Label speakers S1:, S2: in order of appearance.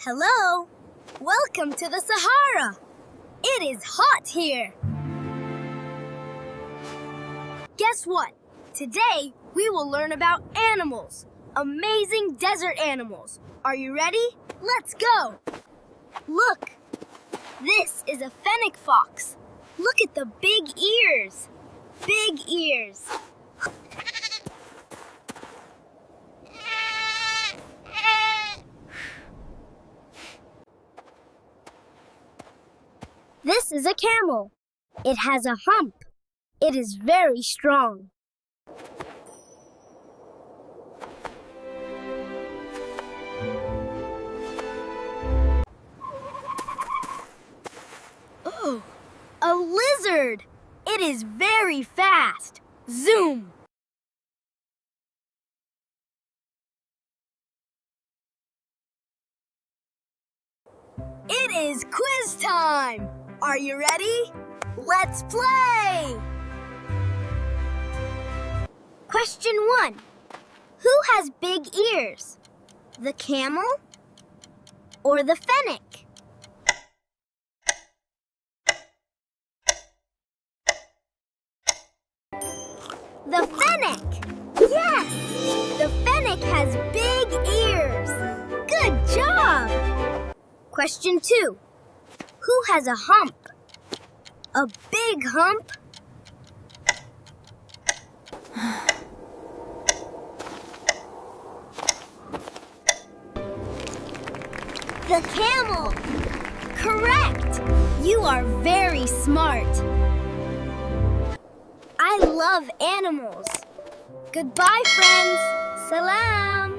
S1: Hello! Welcome to the Sahara! It is hot here! Guess what? Today we will learn about animals. Amazing desert animals. Are you ready? Let's go! Look! This is a Fennec Fox. Look at the big ears! Big ears! This is a camel. It has a hump. It is very strong. Oh, a lizard! It is very fast. Zoom! It is quiz time! Are you ready? Let's play! Question 1. Who has big ears? The camel or the fennec? The fennec! Yes! The fennec has big ears! Good job! Question 2. Who has a hump? A big hump? The camel! Correct! You are very smart. I love animals. Goodbye, friends. Salam!